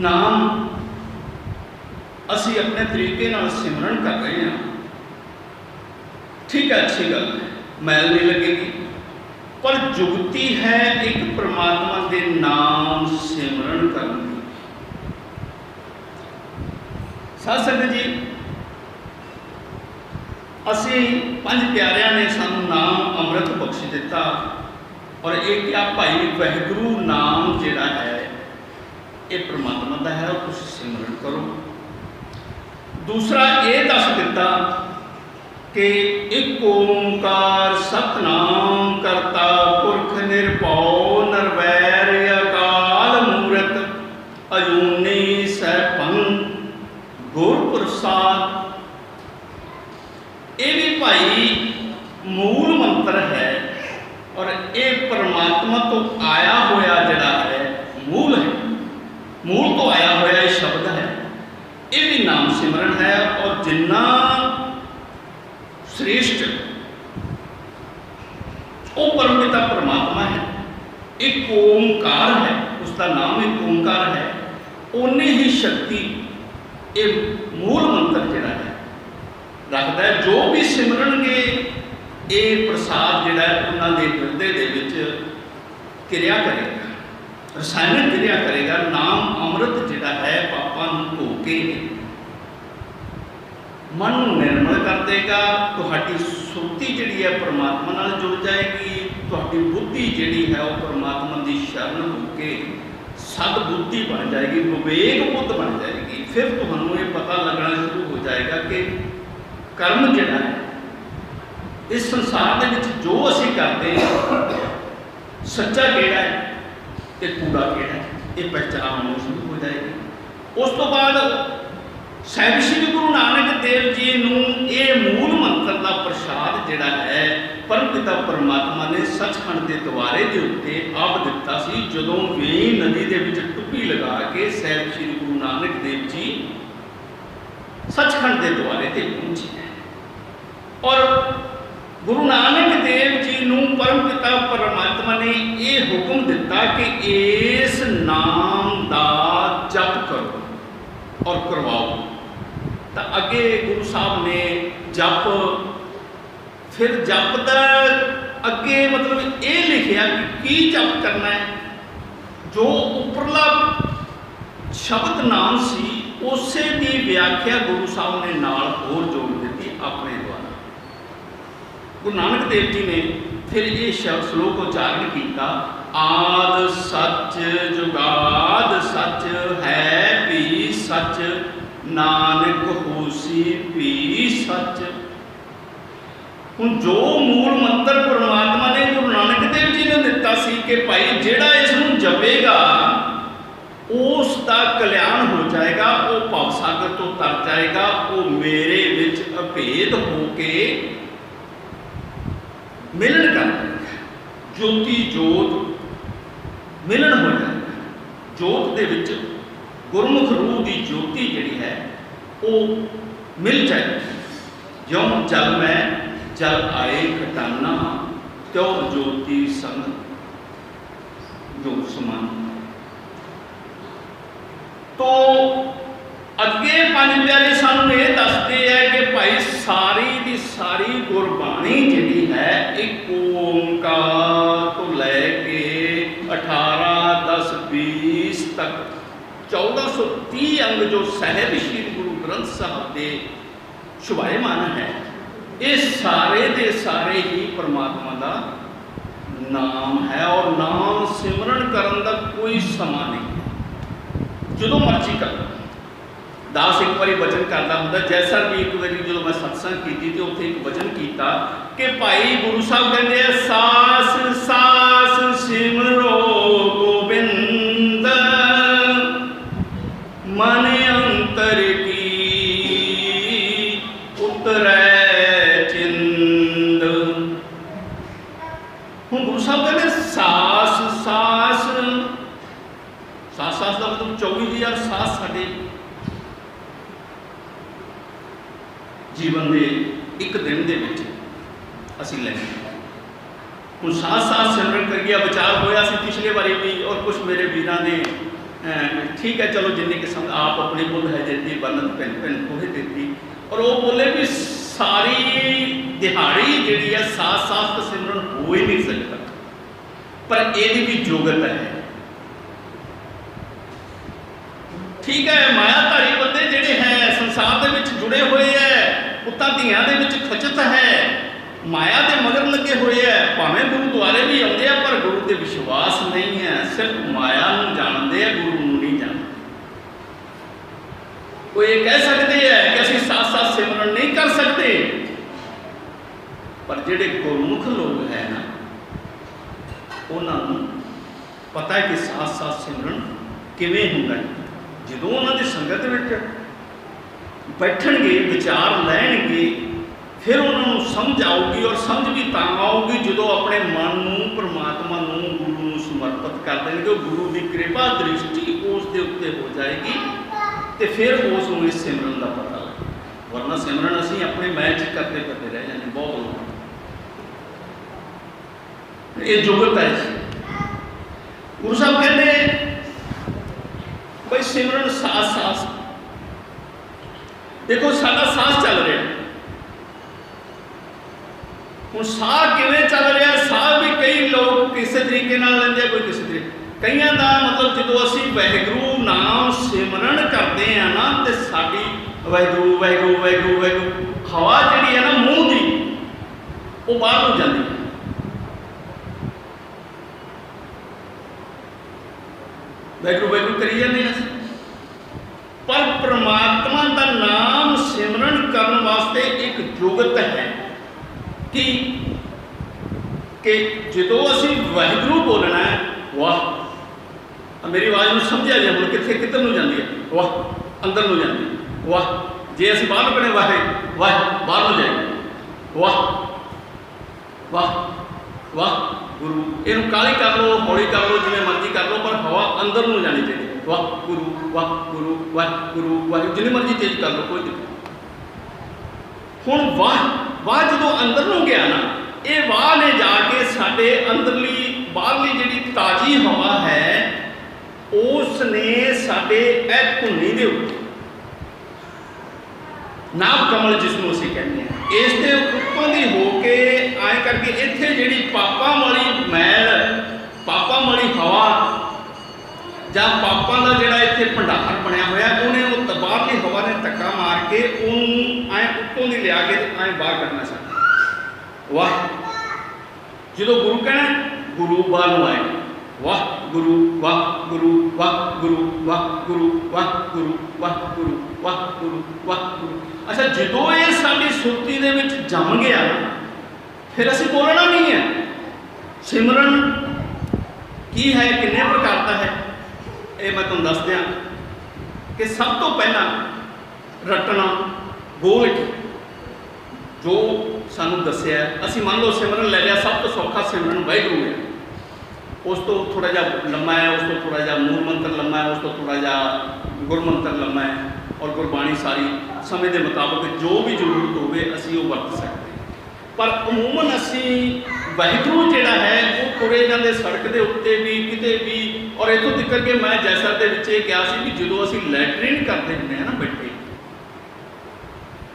नाम असी अपने तरीके नाल सिमरन कर रहे हैं, ठीक है, अच्छी गल है, मैल नहीं लगेगी, पर जुगती है एक परमात्मा के नाम सिमरन करने की। साध संगत जी, असी पंज प्यारिਆਂ ने सानू नाम अमृत बख्श दिता और एक क्या भाई वाहिगुरू नाम जिहड़ा है ये परमात्मा का है, तुम सिमरन करो। दूसरा ये दस दिता कि एक ओंकार सतनाम करता पुरख निर्भौ निर्वैर अकाल मूरत अजूनी सैभं गुर प्रसाद। ये भी भाई मूल मंत्र है और ये परमात्मा तो आया होया जड़ा है, मूल है, मूल तो आया होया ये शब्द है, ये भी नाम सिमरन है। और जिन्ना श्रेष्ठ वो परमपिता परमात्मा है, एक ओंकार है, उसका नाम एक ओंकार है, उन्नी ही शक्ति ये मूल मंत्र जिहड़ा है रखता है। जो भी सिमरनगे ये प्रसाद जिहड़ा है उन्होंने हिरदे दे विच क्रिया करेगा, रसायनिक क्रिया करेगा। नाम अमृत जिहड़ा है पापां नूं धो के मन निर्मल कर देगा, तुहाडी सुरती जिहड़ी है परमात्मा नाल जुड़ जाएगी, तुहाडी बुद्धि जिहड़ी है वो परमात्मा की शरण होके सदबुद्धि बन जाएगी, विवेक बुद्ध बन जाएगी। फिर तुहानूं ये पता लगना शुरू हो जाएगा कि कर्म जिहड़ा है इस संसार दे विच जो असीं करते हैं सच्चा किहड़ा है ते कूड़ा किहड़ा है, ये पहचान होनी शुरू हो जाएगी। उस तो बाद साहिब श्री गुरु नानक देव जी नूं ये मूल मंत्र का प्रसाद जिहड़ा है परमपिता परमात्मा ने सचखंड के द्वारे के उत्ते आप दिता सी। जदों वेई नदी के विच टुप्पी लगा के साहिब श्री गुरु नानक देव जी सचखंड के द्वारे ते पहुंचे और गुरु नानक देव जी नूं परमपिता परमात्मा ने ये हुक्म दिता कि इस नाम का जप करो और करवाओ। तो अगे गुरु साहब ने जप, फिर जप का अगे मतलब ये लिखिया कि जप करना है, जो उपरला शब्द नाम सी उसे की व्याख्या गुरु साहब ने नाल होर जोड़ दी अपने द्वारा। गुरु नानक देव जी ने फिर ये शब्द श्लोक उच्चारण किया, आद सच जुगाद सच है भी सच नानक होसी भी सच। हुण जो मूल मंत्र परमात्मा ने गुरु नानक देव जी ने दिता सी कि भाई जिहड़ा इसनूं जपेगा उसका कल्याण हो जाएगा, वो भवसागर तो तर जाएगा, वो मेरे विच अभेद होके मिलन कर ज्योति जोत मिलन हो जाएगा। जोत के विच गुरमुख रूह की ज्योति जिहड़ी है वो मिल जाएगी। ज्यों जल में जल आए घटाना त्यों ज्योति संग जोत समान। तो अगे पंज प्यारे सानू ये दसते हैं कि भाई सारी दी सारी गुरबाणी जिहड़ी है एक ओंकार तो लैके 18, 10, 20 तक 1430 अंग जो साहिब श्री गुरु ग्रंथ साहब के शुभायमान है, ये सारे दे सारे ही परमात्मा का नाम है। और नाम सिमरन करन दा कोई समा नहीं, जो मर्जी कर। दास एक बार वचन करता होंगे, जैसा भी एक बार जो मैं सत्संग की तो उत्थे एक वचन किया कि भाई गुरु साहब कहते हैं सास सास सिमरो गोबिंद मन अंतर की उतरै चिंद। हूँ गुरु साहब कहते सास सास सास सास का मतलब 24,000 सास साढ़े जीवन के एक दिन के असी लेंगे। हूँ साथ साथ सिमरन करिए, विचार होया सी पिछले बारी भी और कुछ मेरे वीरां ने ठीक है चलो जिन्नी किस्म आप अपनी बुद्ध है देती बनत भिन्न भिन्न कोहे देती। और वो बोले भी सारी दिहाड़ी जी है साथ साथ तो सिमरन हो ही नहीं सकता, पर यदि भी जोगत है। ठीक है मायाधारी बंदे जेडे हैं संसार दे विच जुड़े हुए है, पुत्तां धीआं दे विच खचत है, माया के मगर लगे हुए है, भावें गुरुद्वारे भी आते हैं पर गुरु के विश्वास नहीं है, सिर्फ माया नूं जानते हैं, गुरु नूं नहीं जानते। कोई ये कह सकते हैं कि असीं साथ साथ सिमरन नहीं कर सकते, पर जिहड़े गुरमुख लोग हैं ना उन्होंने पता है कि साथ साथ सिमरन किवें हुंदा है। जदों उन्हां दी संगत विच बैठणगे विचार लैणगे फिर उन्होंने समझ आऊगी, और समझ भी तां आऊगी जो अपने मन नूं परमात्मा नूं गुरु नूं समर्पित कर देंगे। गुरु की कृपा दृष्टि उस दे उत्ते हो जाएगी तो फिर उस नूं इस सिमरन का पता लगे, वरना सिमरन असीं अपने मैच करते करते रह जाने। बहुत लोग ये जुगत है। गुरु साहब कहते भाई सिमरन साथ साथ, देखो साडा सांस चल रहा हुण साह किवें चल रहा, साह भी कई लोग किसी तरीके लेंदे, कोई किसी तरीके, कईयां दा मतलब जो असीं वाहिगुरू नाम सिमरन करते हैं ना तो साडी वाहिगुरू वाहिगुरू वाहिगुरू वाहिगुरू हवा जिहड़ी है ना मूँह दी वो बाहर हो जाती है। वाहिगुरू वाहिगुरू करी जाते हैं, पर परमात्मा का नाम सिमरन करने वास्ते एक जुगत है कि जो असीं वाहिगुरू बोलना है, वाह मेरी आवाज़ में समझा जाए हम कितने किधर नूं जाती है, वाह अंदर नूं जाती है, वाह जे असीं बाहर अपने वाहे वाह बाहर नूं जाए, वाह वाह वाह गुरु इनू काली कर लो हौली कर लो जिवें मर्जी कर लो, पर हवा अंदर नूं जानी चाहिए। वाह गुरु वाह गुरु वाह गुरु वाह जिन्नी मर्जी तेज कर लो कोई दिक्कत। हुण वाह वाह जो अंदर नूं गया ना, ये वाह ने जाके साडे अंदरली बाहरली जिहड़ी ताज़ी हवा है उसने साडे ए धुनी दे उत्ते नाभ कमल जिसनों असीं कहते हैं इस दे उत्तों दी होके आए करके इत्थे जिहड़ी पापां वाली मैल पापां वाली हवा जां पापां दा जिहड़ा इत्थे भंडार बनया होया उन्हें वो बाहरली हवा ने धक्का मार के उन्होंने आए उत्तों दी लिया के आए बाहर करना चाहता। वाह जो गुरु कहना गुरु बाहर नूं आए, वाह गुरु वाह गुरु वाह गुरु वाह गुरु वाह गुरु वाह गुरु वाह गुरु वाह गुरु। अच्छा जो ये साडी सुरती दे विच जम गया फिर असीं बोलना नहीं है। सिमरन की है किन्ने प्रकार का है ये मैं तुहानूं दस दियां कि सब तो पहला रटना बोल के जो सानूं दस्सिया असीं मान लो सिमरन ले लिया, सब तो सौखा सिमरन वाहिगुरू है, उस तो थोड़ा जा लम्मा है, उस तो थोड़ा जा मूल मंत्र लम्मा है, उस तो थोड़ा जा गुरमंत्र लम्मा है, और गुरबाणी सारी समय के मुताबिक जो भी जरूरत होवे असीं वो वरत सकते हैं। पर अमूमन असीं वाहिगुरू जिहड़ा है वो तुरे जांदे सड़क के उत्ते भी किते भी, और इत्थों तक कि मैं जैसर दे विच गया सी भी जो असीं लैटरीन करते हुंदे हैं ना बैठे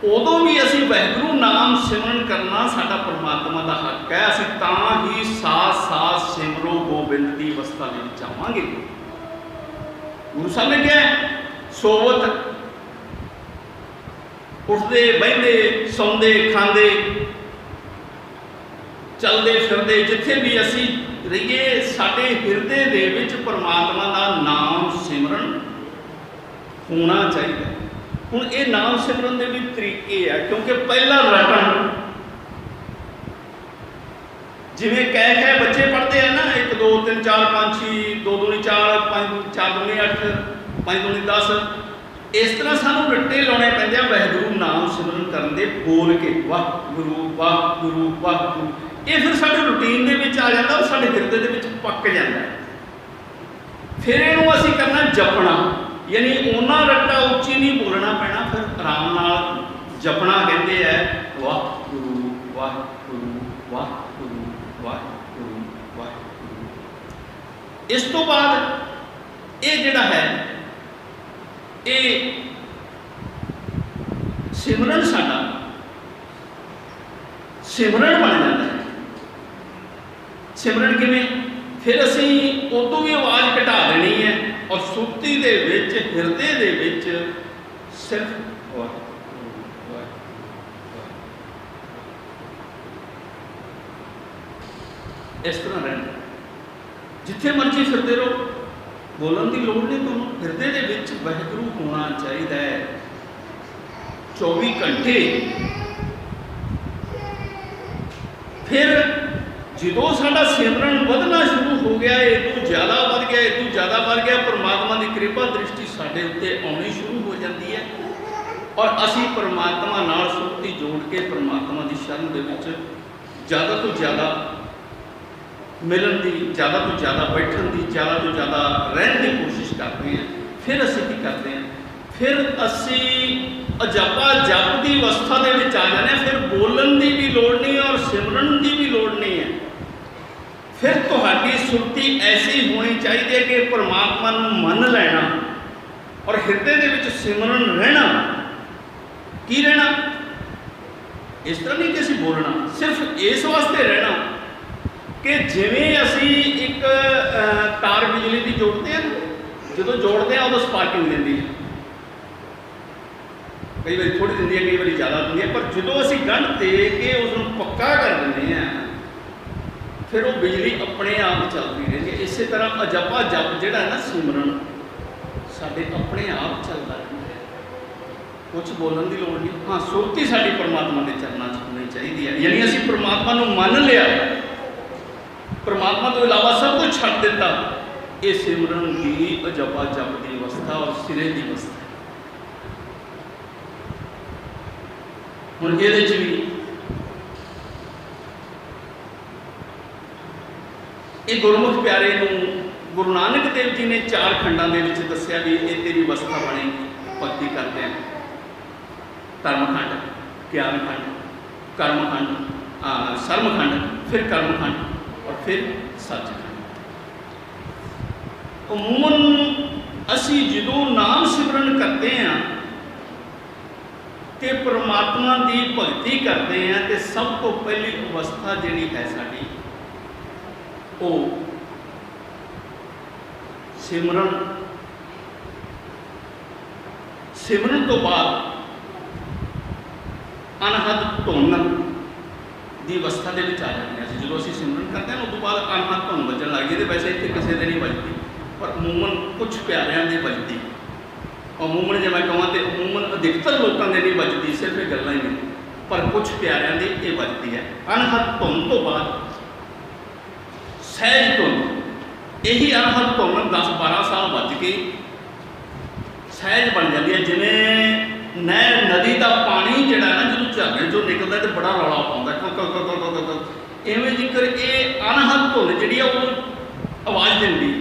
उदों भी असीं वाहिगुरू नाम सिमरन करना साडा परमात्मा का हक है। असीं तां ही साथ साथ सिमरो गोबिंद की अवस्था में जावांगे। गुरु साहब ने क्या सोवत उठते बहते सौंदे खांदे चलते फिरते जिथे भी असीं रहिए साडे हिरदे दे विच परमात्मा का नाम सिमरन होना चाहिए। हुण ये नाम सिमरन के भी तरीके है, क्योंकि पहला रटन जिवें कह बच्चे पढ़ते हैं ना 1 2 3 4 5 6 2 दूनी 4 5 4 दूनी 8 5 दूनी 10 इस तरह सानू रट्टे लाने पैंदे वाहिगुरू नाम सिमरन करन दे बोल के वाह गुरु वाह गुरु वाह गुरु। ये फिर साडे रूटीन दे विच आ जाता और साडे हिरदे दे विच पक जाता है। फिर इहनूं असीं करना जपना, यानी उन्ना रट्टा उच्ची नहीं बोलना पैना, फिर आराम नाल जपना कहते हैं वाह गुरु वाह गुरु वाह गुरु वाह गुरु वाह गुरु। इस तो बाद ये जिहड़ा है ये सिमरन साडा सिमरन बन जाता है। सिमरन किवें? फिर असी उदों भी आवाज़ घटा देनी है और सुरती दे विच हिरदे दे विच सिर्फ इस तरह रहना। जिथे मर्जी फिरते रहो, बोलन की लोड़ नहीं, तुहानूं हिरदे दे विच वाहिगुरू होना चाहिए 24 घंटे। फिर जो साडा सिमरन वधना शुरू हो गया, इदों ज़्यादा वध गया, इदों ज़्यादा वध गया, परमात्मा की कृपा दृष्टि साडे उत्ते आउणी शुरू हो जाती है और असी परमात्मा नाल सुरती जोड़ के परमात्मा की शरण दे विच ज़्यादा तो ज़्यादा मिलन की, ज़्यादा तो ज़्यादा बैठन की, ज़्यादा तो ज़्यादा रहने की कोशिश करते हैं। फिर असी की करते हैं? फिर असी अजापा जप की अवस्था के विच आ जाने। फिर बोलन की भी लोड़ नहीं और सिमरन की भी लोड़ नहीं है। फिर तुहाडी सुरती ऐसी होनी चाहिए कि परमात्मा नूं मन लेना और हिरदे दे विच सिमरन रहना। की रहना? इस तरह नहीं कि असी बोलना, सिर्फ इस वास्ते रहना कि जिवें असी एक तार बिजली की जोड़ते हैं, जो जोड़ते हैं उदों स्पार्किंग देती है, कई बार थोड़ी दिंदी है, कई बार ज़्यादा दिंदी है, पर जो असी गंढ दे के उसको पक्का कर देंगे हैं फिर वो बिजली अपने आप चलती रहती है। इस तरह अजपा जप जिहड़ा है ना सिमरन साडे अपने आप चलता रहता है, कुछ बोलन की लोड़ नहीं। हाँ, सुरती साडी परमात्मा के चरणों च होनी चाहिए है। यानी असी परमात्मा नूं मन लिया, परमात्मा तो इलावा सब कुछ छड्ड दिता। ये सिमरन की अजपा जप की अवस्था और सिरे की अवस्था। हुण इहदे च भी ये गुरमुख प्यारे नूं गुरु नानक देव जी ने 4 खंडां दे विच दस्सिया भी ये तेरी अवस्था बनेगी। भगती करते हैं धर्मखंड, ज्ञानखंड, कर्मखंड, सर्मखंड, फिर कर्मखंड और फिर सचखंड। अमूमन असी जो नाम सिमरन करते हैं कि परमात्मा की भगती करते हैं तो सब तो पहली अवस्था जिहड़ी है साडी वो सिमरन। सिमरन तो बाद अनहद धुन की अवस्था के आ जाते हैं। जो असी सिमरन करते हैं उस तो बाद अनहद धुन बजन लग जाती। वैसे इतने किसी के नहीं बजती, पर अमूमन कुछ प्यारिਆਂ की बजती। अमूमन जो मैं कਹਾਂ तो अमूमन अधिकतर लोगों के नहीं बजती, सिर्फ ये गल्लां ही नहीं, पर कुछ प्यारिਆਂ की ये बजती है। अनहद धुन तो बाद सहज धुन, यही अनहद धुन 10-12 साल बज के सहज बन जाती है। जिवें नहर नदी का पानी जिहड़ा ना जो झरने चों निकलदा तो बड़ा रौला पाउंदा, इवें जिकर ये अनहद धुन जिहड़ी आ वो आवाज़ दिंदी।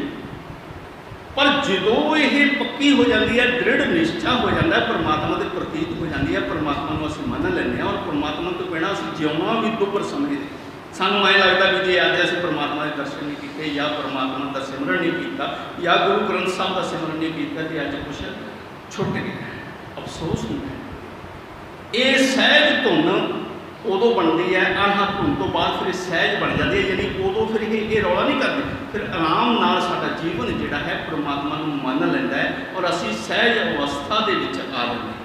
पर जो ये पक्की हो जाती है, दृढ़ निश्चा हो जाता है, परमात्मा के प्रतीत हो जाती है, परमात्मा को असीं मन लैंदे और परमात्मा तो बिना असीं जिउणा भी दुभर समझदे। सानूं ऐ लगता भी जे अज असीं परमात्मा के दर्शन नहीं किए या परमात्मा का सिमरन नहीं किया या गुरु ग्रंथ साहब का सिमरन नहीं किया तो अज कुछ छुट गया, अफसोस होता है। ये सहज धुन उदों बनती है, अनहद धुन तो बाद फिर सहज बन जाती है। यानी उदों फिर ये रौला नहीं करती, फिर आराम नाल साडा जीवन जिहड़ा है परमात्मा नूं मन लैंदा है और असीं सहज अवस्था दे विच आ जाते हैं।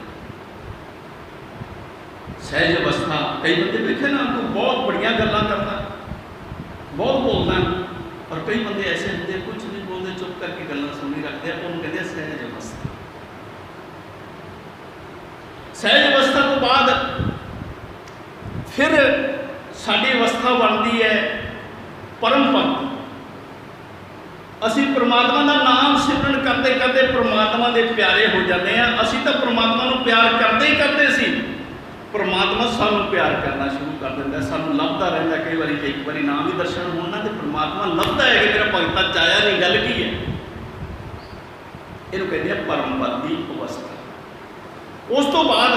सहज अवस्था कई बंदे देखे ना, तो बहुत बड़िया गल्लां करता, बहुत बोलता, और कई बंदे ऐसे होंगे कुछ नहीं बोलते, चुप करके गल्लां सुनी रखते हैं, उन्होंने कहते हैं सहज अवस्था। सहज अवस्था तो बाद फिर साडी अवस्था बनती है परम भगत। असी परमात्मा का नाम सिमरन करते करते परमात्मा के प्यारे हो जाते हैं। असी तो परमात्मा को प्यार करते ही करते सी, परमात्मा सानू प्यार करना शुरू कर देता है, सानू लभदा रहता। कई बार एक बार नाम ही दर्शन होना तो परमात्मा लभदा है कि मेरा भगता चाया नहीं, गल की है। इहनूं कहते हैं परम पद की अवस्था। उस तो बाद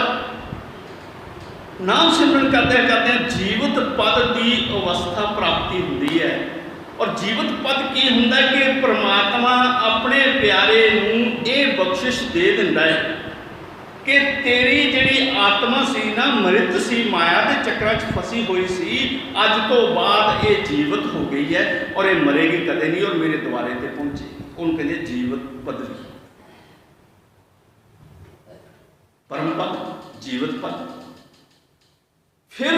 नाम सिमरन करते करते जीवित पद की अवस्था प्राप्ति होती है। और जीवत पद की हुंदा कि परमात्मा अपने प्यारे नूं ये बख्शिश दे दिंदा है कि तेरी जिहड़ी आत्मा सी ना मृत सी, माया के चक्कर च फसी हुई सी, अज तो बाद ये जीवत हो गई है और ये मरेगी कदे नहीं और मेरे द्वारे ते पहुंचेगी। उन्होंने कहते जीवत पदवी, परम पद, जीवत पद। फिर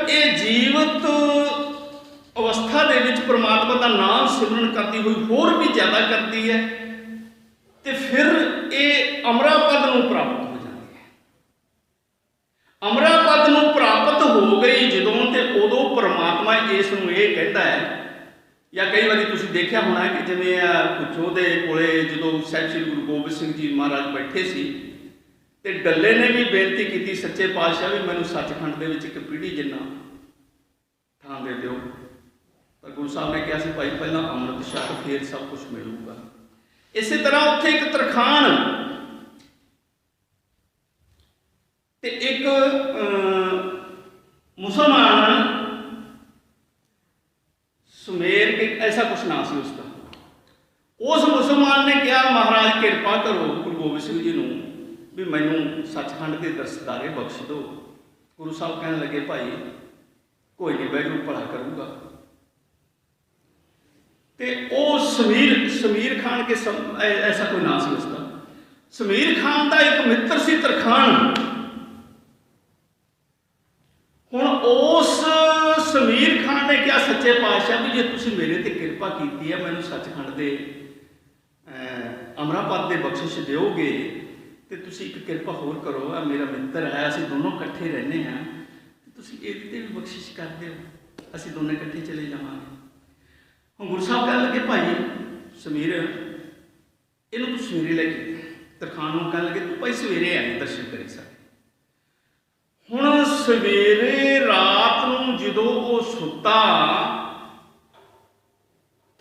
ये जीवत अवस्था दे विच परमात्मा का नाम सिमरन करती हुई होर भी ज़्यादा करती है, तो फिर ये अमरा पद नूं प्राप्त हो जाती है। अमरा पद नूं प्राप्त हो गई जदों, तो उदों परमात्मा इस नूं ये कहता है, या कई बार तुसीं देखिया होना है कि जिवें कुछों दे कोले जदों साहिब श्री गुरु गोबिंद सिंह जी महाराज बैठे सी, ते डल्ले ने भी बेनती की सच्चे पातशाह भी मैनूं सचखंड दे विच एक पीढ़ी जिन्ना थां दे दिओ। पर गुरु साहब ने कहा भाई पहला अमृत छक फिर सब कुछ मिलूगा। इस तरह उत्थे एक तरखान ते एक मुसलमान सुमेर के ऐसा कुछ नाम सी उसका। उस मुसलमान ने कहा महाराज कृपा करो गुरु गोबिंद सिंह जी नूं भी मैनूं सचखंड के दरसदारे बख्श दो। गुरु साहब कहने लगे भाई कोई नहीं, वैगुरू भला करूँगा। तो वो समीर खान के ऐसा कोई नाम सी उसका। समीर खान का एक मित्र सी तरखान। हुण उस समीर खान ने क्या सच्चे पातशाह भी जे तुसीं मेरे ते कृपा की है, मैनूं सचखंड दे अमरापद दे बख्शिश दिओगे, तो तुसीं एक कृपा होर करो, मेरा मित्र है, असीं दोनों इकट्ठे रहने हैं, तुसीं इहदी ते भी बख्शिश कर दिओ, असीं दोनों इकट्ठे चले जावांगे। हम गुरु साहब कह लगे भाई समीर इनू तू सवेरे लेके तरखान कह लगे तू भाई सवेरे आए दर्शन करी सारे। हुण सवेरे रात नूं जदों वो सुता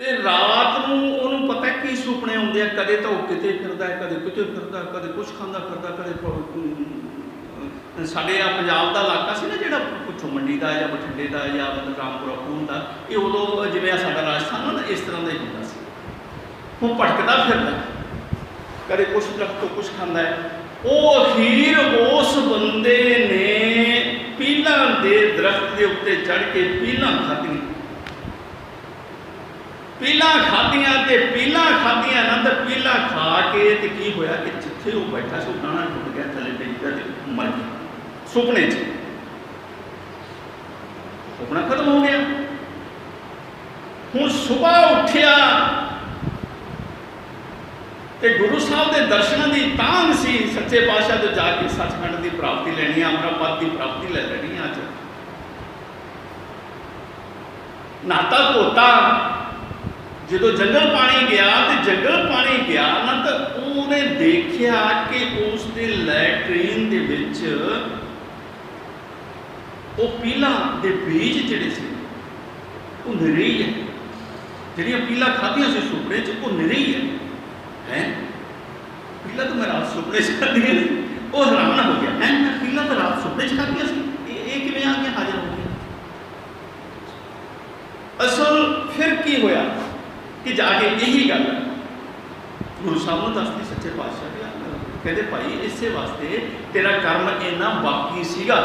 ते रात नूं उहनूं पता की सुपने आउंदे आ, कदे तो किते फिरदा है, कदे किते फिरदा, कदे कुछ खांदा फिरदा, कदे साडे आ पंजाब का इलाका से ना जिहड़ा पुछो मंडी का या बठिंडे का या मतलब रामपुरा खून का, ये उदों जिवें साडा राजस्थान ना इस तरह का ही होंदा सी। हुण भटकदा फिरदा, कदे कुछ दरख्त तो कुछ खांदा है। वो अखीर उस बंदे ने पीलां दे दरख्त के उत्ते चढ़ के पीलां खाधियां, पीलां खाधियां ते पीलां खाधियां ना, तो पीलां खा के ते की होया कि जिथे वो बैठा सी डाणा टुट गया, थले डिग गया ते मर गया सुपने च। सुपना खत्म हो गया। हुण सुबह उठिया ते गुरु साहब के दर्शनों की तांग सी, सच्चे पातशाह तो जाके सचखंड की प्राप्ति लेनी, अमरापद की प्राप्ति ले लेनी। अज नाता धोता जो जंगल पानी गया, तो जंगल पानी गया ना, तो उन्हें देखा कि उसके लैट्रीन के विच वो पीलां दे बीज जिहड़े सी वो निरे ही है, जिहड़ियां पीलां खाधियां सी सुपने च वो निरे ही है। पीलां तो मैं रात सुपने च खाधियां, वो हैरान हो गया, है मैं पीलां तो रात सुपने च खाधियां सी, ये किवें आ के हाजिर हो गया। असल फिर की होया कि जाके यही गल गुरु साहब ने दसती सच्चे पातशाह कहते भाई इसे वास्ते तेरा कर्म इन्ना बाकी सीगा,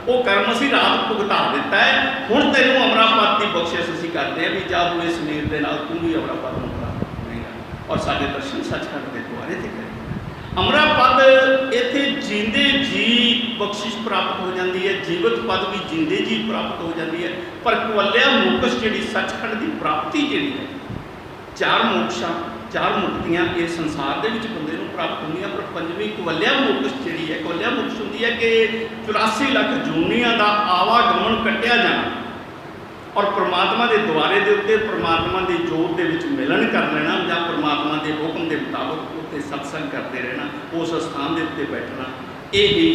वो कर्म असीं रात भुगता दिता है, हुण तैनूं अमरापद की बख्शिश असीं करते हैं भी जा तू इस समीर दे नाल तू भी अमरापद नूं प्राप्त होवेगा और साडे दर्शन सचखंड के द्वारे ते करेगा। अमरापद इत्थे जींदे जी बख्शिश प्राप्त हो जाती है, जीवत पद भी जींदे जी प्राप्त हो जाती है। पर कवल्या मोक्ष जिहड़ी सचखंड की प्राप्ति जिहड़ी है, चार मोक्षा चार मुक्तियां इस संसार के बंदे को प्राप्त होंदियां, पर पंजवीं कवल्या मोक्ष जिहड़ी है, कवल्या मोक्ष होंदी है कि 84 लाख जूनियां का आवागमन कटिया जाना और परमात्मा के द्वारे के उत्ते परमात्मा की जोत के विच मिलन कर लेना, या परमात्मा के हुक्म के मुताबिक उत्ते सत्संग करते रहना, उस स्थान के उत्ते बैठना, यही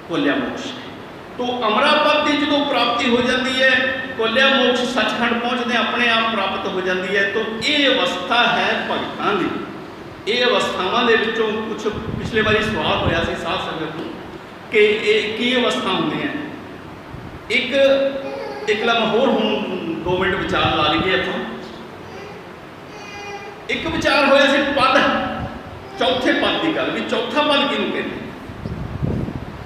कवल्या मोक्ष है। तो अमरापद की जो प्राप्ति हो जाती है, कवल्या मोक्ष सचखंड पहुँचते अपने आप प्राप्त हो जाती है। तो ये अवस्था है भगतां की। ये अवस्थावां दे विचों कुछ पिछले बारी सवाल होया सी साध संगत नूं कि की अवस्था होंदी है। एक लम्हा होर हुण 2 मिनट विचार ला लीए ਆਪਾਂ। एक विचार होया सी पद, चौथे पद की गल भी चौथा पद किहनूं कहते।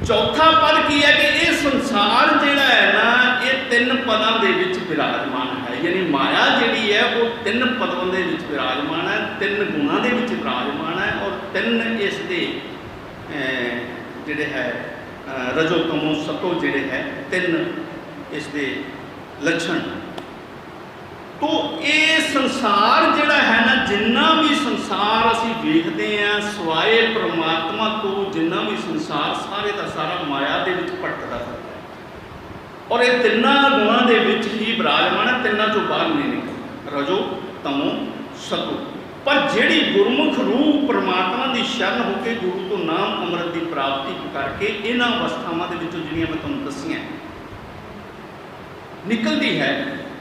चौथा पद की है कि ये संसार जिहड़ा है ना ये 3 पदां दे विच विराजमान है, यानी माया जिहड़ी है वो 3 पदां दे विच विराजमान है, 3 गुणां दे विच विराजमान है और 3 इस दे जिहड़े है रजो तमो सतो जिहड़े है 3 इस दे लक्षण। तो ये संसार जिहड़ा है ना, जिन्ना भी संसार असी वेखते हैं सवाए परमात्मा तो जिन्ना भी संसार सारे का सारा माया दे विच भटकदा फिरदा है और ये 3 गुणां दे विच ही विराजमान है, 3 चों बाहर नहीं निकलदा, रजो तमो सतो। पर जिहड़ी गुरमुख रूह परमात्मा की शरण होकर गुरु तो नाम अमृत की प्राप्ति करके इन्हां अवस्थावां दे विचों जिहड़ियां मैं तुहानूं दस्सियां निकलती है,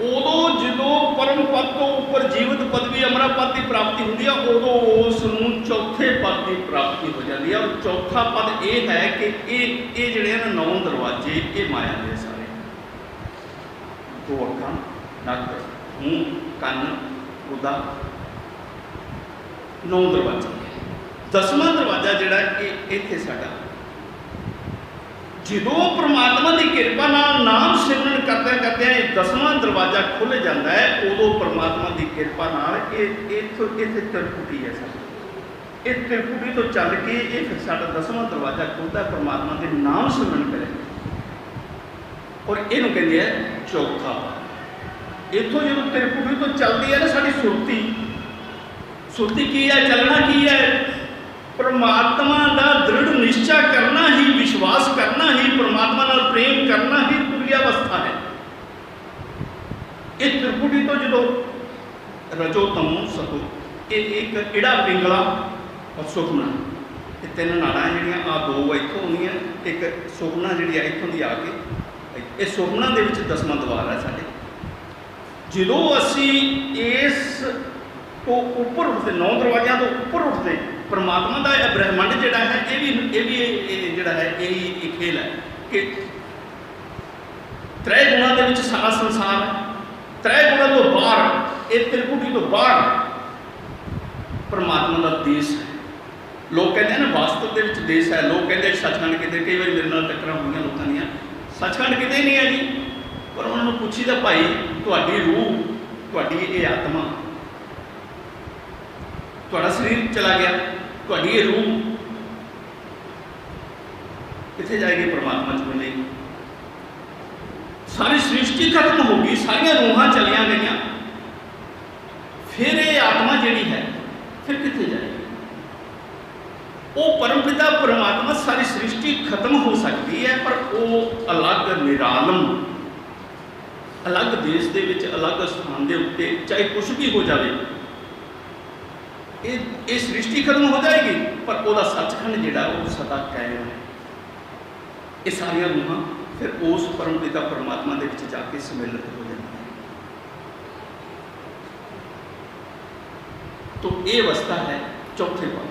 उदों जो परम पद तो उपर जीवित पदवी अमरा पद की प्राप्ति होती है, उदों उसनूं चौथे पद की प्राप्ति हो जाती है। और चौथा पद यह है कि ये जिहड़े ना 9 दरवाजे ये माया के सारे, 2 अखां, नक, मूँह, कन, गुदा, 9 दरवाजे। 10वां दरवाजा जिहड़ा कि इत्थे साडा जो परमात्मा की कृपा नाम सिमरन करदे करदे 10वां दरवाजा खुल जाता है, उदों परमात्मा की कृपा इत्थे त्रिकुटी है साडी, इस त्रिकुटी तो चल के ये फिर साडा 10वां दरवाजा खुलता है, परमात्मा के नाम सिमरन करें और इहनूं कहंदे है चौथा। इत्थों जो त्रिकुटी तो चलती है ना साडी सुरती, सुरती की है, चलना की है, परमात्मा का दृढ़ निश्चय करना ही, विश्वास करना ही, परमात्मा नाल प्रेम करना ही तुर्यावस्था है। इस त्रिकुटी तो जो रजो तमो सतो, एक इड़ा पिंगला और सुखना, ये 3 नाड़ां जिहड़ियां आ 2 इत्थों आउंदियां, एक सुखना जिहड़ी है इत्थों दी आके, ये सुखना दे विच 10वां द्वार है साडे। जो असी इस तो उपर उठते 9 दरवाज़ों तो उपर उठते परमात्मा का ब्रह्मंड जिहड़ा है ये भी जिहड़ा है यही खेल है कि 3 गुणां दे विच सारा संसार है, 3 गुणां तो बाहर एक त्रिकुटी तो बाहर परमात्मा का देश है। लोग कहते हैं ना वास्तव के देश है, लोग कहते हैं सचखंड कितने, कई बार मेरे नाल टक्करां होईयां लोकां दीयां, सचखंड किते नहीं है जी, पर उन्होंने पुछीदा भाई तुहाडी रूह, तुहाडी ये आत्मा, तुहाडा शरीर चला गया, तुहाडी ये रूह कित्थे जाएगी, परमात्मा च मिलेगी। सारी सृष्टि खत्म होगी, सारिया रूहां चलिया गई, फिर ये आत्मा जिहड़ी है फिर कित्थे जाएगी। वो परमपिता परमात्मा सारी सृष्टि खत्म हो सकती है पर वो अलग निरालम अलग देश दे विच अलग स्थान के उत्ते चाहे कुछ भी हो जाए, ये सृष्टि खत्म हो जाएगी पर वह सचखंड जिहड़ा वो सदा कायम है। ये सारिया रूहां फिर उस परमपिता परमात्मा के विच जाके सम्मिलित हो जाती है। तो ये अवस्था है चौथे पद,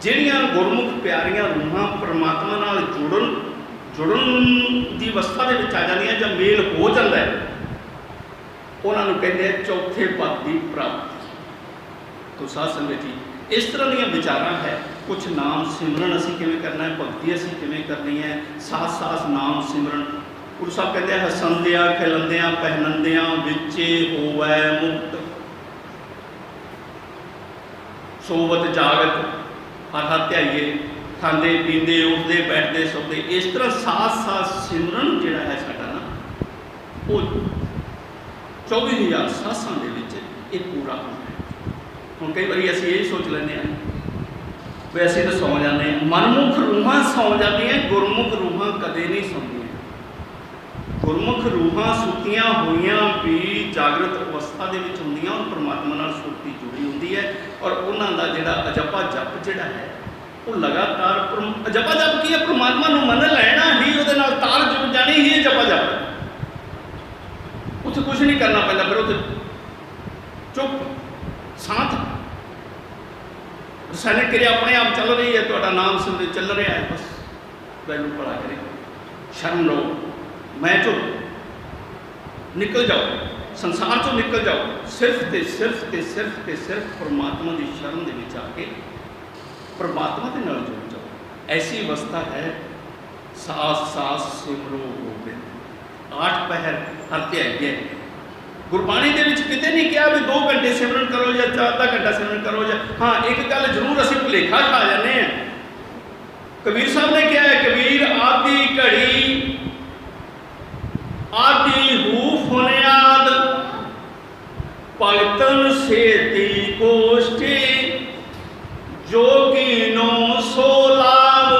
जिहड़ियां गुरमुख प्यारियां रूहां परमात्मा नाल जुड़न की अवस्था के विच आ जांदियां, जब मेल हो जाता है उन्होंने कहते हैं चौथे पद की प्राप्ति। तो साध संगत जी इस तरह दी विचारां है, कुछ नाम सिमरन असी किवें करना है, भगती असी किवें करनी है, साथ साथ नाम सिमरन। गुरु साहब कहते हैं हसंदिया खिलंदिया पहनंदिया विचे होवै मुक्त, सोवत जागत हर हर ध्याइए, खाते पींदे उठते बैठते सौते, इस तरह साथ साथ सिमरन जिहड़ा है साडा ना वो 24,000 सासां दे विच ये पूरा होना है। हुण कई बार असीं ये सोच लैंदे हां वैसे तो सौ जाते हैं, मनमुख रूहां सौ जाती हैं, गुरमुख रूहां कदे नहीं सौंदियां। गुरमुख रूहां सुतियां हुईयां भी जागृत अवस्था दे विच हुंदियां और परमात्मा नाल सुरती जुड़ी हुंदी है और उन्हां दा जिहड़ा अजपा जप जिहड़ा है वो लगातार जपा जप की है, परमात्मा नूं मन लैना ही उहदे नाल तार जुड़ जानी ही जपा जप, उत्थे कुछ नहीं करना पैंदा, फिर उत्थे चुप शांत रसायनिक क्रिया अपने आप चल रही है, तुहाडा नाम सिमरन चल रहा है, बस वैल्यू भला करे, शर्म लो, मैं चुप, निकल जाओ। संसार चों निकल जाओ, सिर्फ ते सिर्फ ते सिर्फ ते सिर्फ परमात्मा की शरण दे विच आके परमात्मा के नाल जुड़ जाओ। ऐसी अवस्था है सास सास सिमरो गोबिंद, 8 पहर हर त्यागे। गुरबाणी दे विच किते नहीं कहा भी 2 घंटे सिमरन करो या 4 घंटा सिमरन करो, या हाँ एक गल जरूर असीं भुलेखा खा जाने हैं। कबीर साहब ने कहा है, कबीर आदि घड़ी आदि हूफ बुनियाद भगतन सेती गोष्ठी जोगिनो सो लाभ।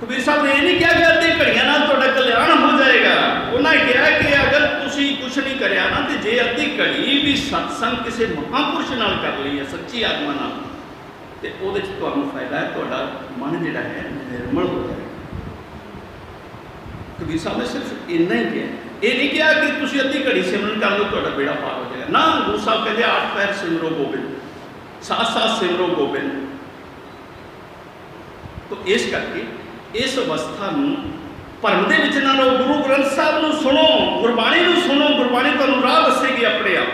कबीर साहब ने यह नहीं कहा कि अद्धी घड़ियां नाल तुहाडा कल्याण हो जाएगा। उन्होंने कहा कि अगर तुसी कुछ नहीं करिया ना, तो जे अद्धी घड़ी भी सत्संग किसी महापुरुष नाल कर ली है, सच्ची आत्मा नाल, तो उहदे च तुहानूं फायदा है, तुहाडा मन जिहड़ा है निर्मल हो जाएगा। कबीर साहब ने सिर्फ इन्ना ही कहा, ये नहीं कहा कि तुसी अद्धी घड़ी सिमरन कर लो तुहाडा बेड़ा पार हो जाएगा ना। गुरु साहब कहते 8 पैर सिमरो गोबिंद, 7 सिमरो गोबिंद। तो इस करके इस अवस्था में भरम दे विच ना रहो, गुरु ग्रंथ साहब नूं सुनो, गुरबाणी नूं सुनो, गुरबाणी तुहानूं राह दसेगी अपने आप।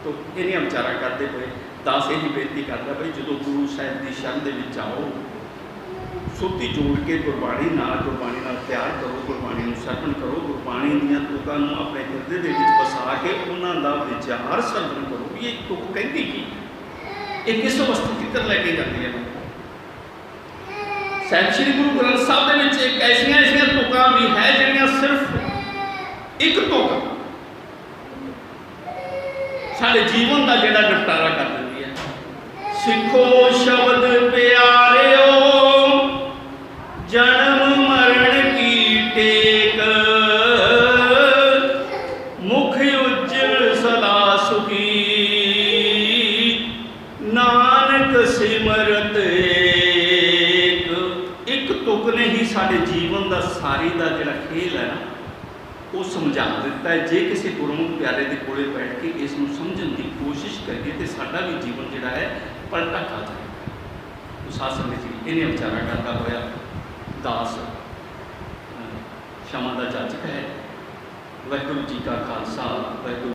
तो इन्हां विचारा करते हुए दास यही बेनती करता भाई, जो गुरु साहिब की शरण दे विच आओ, सुधी जोड़ के गुरबाणी नाल प्यार करो, गुरबाणी नूं सरवण करो, गुरबाणी दीआं तुकां नूं अपने हिरदे दे विच वसा के उन्हां दा विचार सरवण करो भी ये तुक कहंदी की, ये किस अवस्था तक लैके जाती है। साहिब श्री गुरु ग्रंथ साहब दे विच एक ऐसियां तुकां भी है जिहड़ियां सिर्फ एक तुक साडे जीवन का जिहड़ा निपटारा कर दिंदी है। सिखो शब्द प्यारिओ जन्म मरण की टेक, मुख उज्जवल सदा सुखी, नानक सिमरत एक तुक ने ही साडे जीवन का सारी का जिहड़ा खेल है ना वो समझा दिता है। जे किसी गुरमुख प्यारे के कोले बैठ के इसनूं समझण की कोशिश करिए तो साडा भी जीवन जिहड़ा है पलटा खा जाएगा। तो साध संगत जी इन्हें विचारा करता होया दास क्षमा का जाचक है। वाहिगुरू जी का खालसा वाहिगुरू